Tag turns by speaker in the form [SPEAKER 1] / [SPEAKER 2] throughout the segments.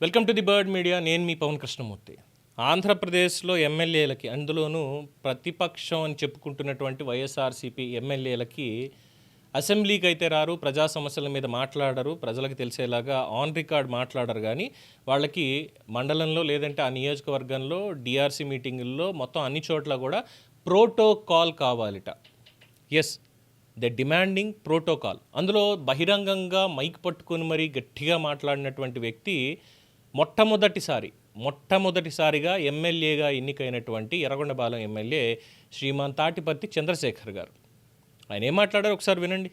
[SPEAKER 1] Welcome to the bird media. నేను మీ పవన్ కృష్ణమూర్తి. ఆంధ్రప్రదేశ్లో ఎమ్మెల్యేలకి, అందులోనూ ప్రతిపక్షం అని చెప్పుకుంటున్నటువంటి వైఎస్ఆర్సీపీ ఎమ్మెల్యేలకి అసెంబ్లీకి అయితే రారు, ప్రజా సమస్యల మీద మాట్లాడరు, ప్రజలకు తెలిసేలాగా ఆన్ రికార్డ్ మాట్లాడరు. కానీ వాళ్ళకి మండలంలో లేదంటే ఆ నియోజకవర్గంలో డిఆర్సీ మీటింగుల్లో మొత్తం అన్ని చోట్ల కూడా ప్రోటోకాల్ కావాలిట. Yes, the demanding protocol. అందులో బహిరంగంగా మైక్ పట్టుకొని మరీ గట్టిగా మాట్లాడినటువంటి వ్యక్తి మొట్టమొదటిసారిగా ఎమ్మెల్యేగా ఎన్నికైనటువంటి ఎర్రగొండపాలెం ఎమ్మెల్యే శ్రీమాన్ తాటిపర్తి చంద్రశేఖర్ గారు. ఆయన ఏం మాట్లాడారు ఒకసారి వినండి.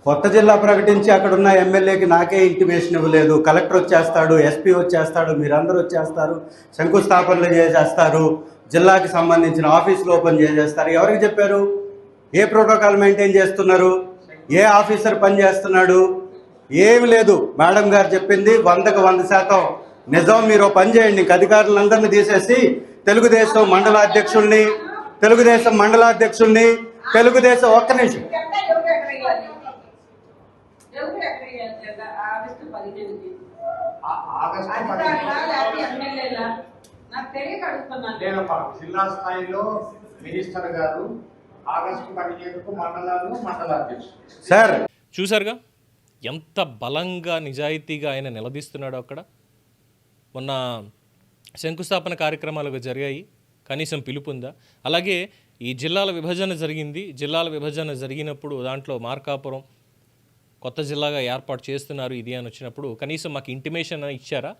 [SPEAKER 2] కొత్త జిల్లా ప్రకటించి అక్కడున్న ఎమ్మెల్యేకి నాకే ఇంటిమేషన్ ఇవ్వలేదు. కలెక్టర్ వచ్చేస్తాడు, ఎస్పీ వచ్చేస్తాడు, మీరందరూ వచ్చేస్తారు, శంకుస్థాపనలు చేసేస్తారు, జిల్లాకి సంబంధించిన ఆఫీసులు ఓపెన్ చేసేస్తారు. ఎవరికి చెప్పారు? ఏ ప్రోటోకాల్ మెయింటైన్ చేస్తున్నారు? ఏ ఆఫీసర్ పనిచేస్తున్నాడు? ఏమి లేదు. మేడం గారు చెప్పింది 100కు 100% నిజం. మీరు పని చేయండి, ఇంక అధికారులందరినీ తీసేసి తెలుగుదేశం మండలాధ్యక్షుల్ని ఒక్క నిమిషం
[SPEAKER 3] జిల్లా స్థాయిలో మినిస్టర్ గారు ఆగస్టు 15కు మండలాధ్యక్షుడు.
[SPEAKER 1] సార్ చూసారుగా ఎంత బలంగా నిజాయితీగా ఆయన నిలదీస్తున్నాడో. అక్కడ మొన్న శంకుస్థాపన కార్యక్రమాలు జరిగాయి, కనీసం పిలుపుందా? అలాగే ఈ జిల్లాల విభజన జరిగింది. జిల్లాల విభజన జరిగినప్పుడు దాంట్లో మార్కాపురం కొత్త జిల్లాగా ఏర్పాటు చేస్తున్నారు ఇది అని వచ్చినప్పుడు కనీసం మాకు ఇంటిమేషన్ ఇచ్చారా?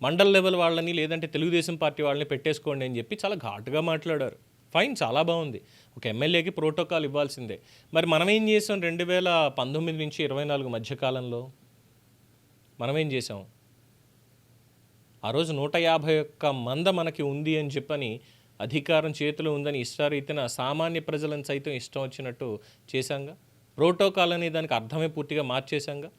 [SPEAKER 1] మండల్ లెవెల్ వాళ్ళని లేదంటే తెలుగుదేశం పార్టీ వాళ్ళని పెట్టేసుకోండి అని చెప్పి చాలా ఘాటుగా మాట్లాడారు. ఫైన్, చాలా బాగుంది. ఒక ఎమ్మెల్యేకి ప్రోటోకాల్ ఇవ్వాల్సిందే. మరి మనం ఏం చేసాం 2019 నుంచి 24 మధ్యకాలంలో? మనం ఏం చేసాం? ఆ రోజు 151 మంద మనకి ఉంది అని చెప్పని, అధికారం చేతిలో ఉందని ఇష్టారీతిన సామాన్య ప్రజలను సైతం ఇష్టం వచ్చినట్టు చేశాంగా. ప్రోటోకాల్ అనే దానికి అర్థమే పూర్తిగా మార్చేశాంగా.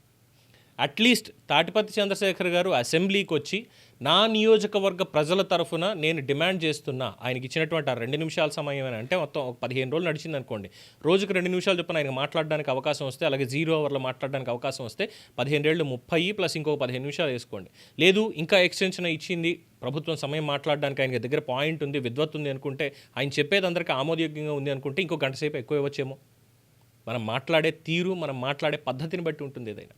[SPEAKER 1] అట్లీస్ట్ తాటిపర్తి చంద్రశేఖర్ గారు అసెంబ్లీకి వచ్చి నా నియోజకవర్గ ప్రజల తరఫున నేను డిమాండ్ చేస్తున్నా, ఆయనకి ఇచ్చినటువంటి ఆ 2 నిమిషాల సమయం అని అంటే మొత్తం ఒక 15 రోజులు నడిచింది అనుకోండి. రోజుకు 2 నిమిషాలు చొప్పున ఆయనకు మాట్లాడడానికి అవకాశం వస్తే, అలాగే 0 అవర్లో మాట్లాడడానికి అవకాశం వస్తే 15 ఏళ్ళు 30 ప్లస్ ఇంకొక 15 నిమిషాలు వేసుకోండి. లేదు ఇంకా ఎక్స్టెన్షన్ ఇచ్చింది ప్రభుత్వం సమయం మాట్లాడడానికి, ఆయన దగ్గర పాయింట్ ఉంది, విద్వత్ ఉంది అనుకుంటే, ఆయన చెప్పేది అందరికీ ఆమోదయోగ్యంగా ఉంది అనుకుంటే ఇంకో గంట సేపు ఎక్కువ ఇవ్వచ్చేమో. మనం మాట్లాడే తీరు, మనం మాట్లాడే పద్ధతిని బట్టి ఉంటుంది ఏదైనా,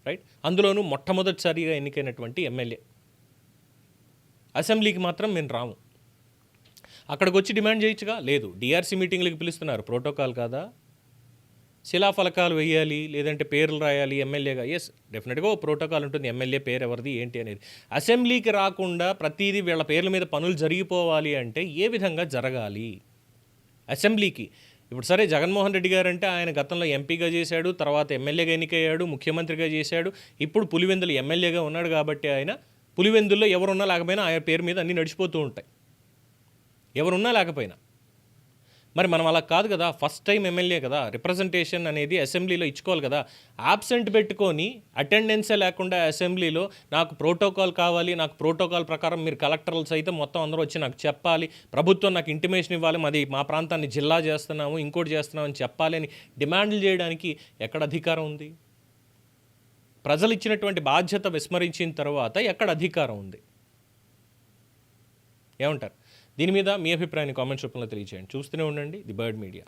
[SPEAKER 1] రైట్? అందులోనూ మొట్టమొదటిసారిగా ఎన్నికైనటువంటి ఎమ్మెల్యే. అసెంబ్లీకి మాత్రం మేము రాము. అక్కడికి వచ్చి డిమాండ్ చేయొచ్చుగా? లేదు. డిఆర్సీ మీటింగ్లకి పిలుస్తున్నారు, ప్రోటోకాల్ కాదా? శిలాఫలకాలు వేయాలి, లేదంటే పేర్లు రాయాలి ఎమ్మెల్యేగా. ఎస్, డెఫినెట్గా ఓ ప్రోటోకాల్ ఉంటుంది, ఎమ్మెల్యే పేరు ఎవరిది ఏంటి అనేది. అసెంబ్లీకి రాకుండా ప్రతిదీ వీళ్ళ పేర్ల మీద పనులు జరిగిపోవాలి అంటే ఏ విధంగా జరగాలి? అసెంబ్లీకి ఇప్పుడు సరే, జగన్మోహన్ రెడ్డి గారు అంటే ఆయన గతంలో ఎంపీగా చేశాడు, తర్వాత ఎమ్మెల్యేగా ఎన్నికయ్యాడు, ముఖ్యమంత్రిగా చేశాడు, ఇప్పుడు పులివెందులు ఎమ్మెల్యేగా ఉన్నాడు. కాబట్టి ఆయన పులివెందుల్లో ఎవరున్నా లేకపోయినా ఆయన పేరు మీద అన్నీ నడిచిపోతూ ఉంటాయి, ఎవరున్నా లేకపోయినా. మరి మనం అలా కాదు కదా, ఫస్ట్ టైం ఎమ్మెల్యే కదా, రిప్రజెంటేషన్ అనేది అసెంబ్లీలో ఇచ్చుకోవాలి కదా. యాబ్సెంట్ పెట్టుకొని అటెండెన్సే లేకుండా అసెంబ్లీలో నాకు ప్రోటోకాల్ కావాలి, నాకు ప్రోటోకాల్ ప్రకారం మీరు కలెక్టర్లు సైతం మొత్తం అందరూ వచ్చి నాకు చెప్పాలి, ప్రభుత్వం నాకు ఇంటిమేషన్ ఇవ్వాలి, మాది మా ప్రాంతాన్ని జిల్లా చేస్తున్నాము, ఇంకోటి చేస్తున్నాము అని చెప్పాలి అని డిమాండ్లు చేయడానికి ఎక్కడ అధికారం ఉంది? ప్రజలు ఇచ్చినటువంటి బాధ్యత విస్మరించిన తర్వాత ఎక్కడ అధికారం ఉంది? ఏమంటారు? దీని మీద మీ అభిప్రాయాన్ని కామెంట్స్ రూపంలో తెలియజేయండి. చూస్తూనే ఉండండి ది బర్డ్ మీడియా.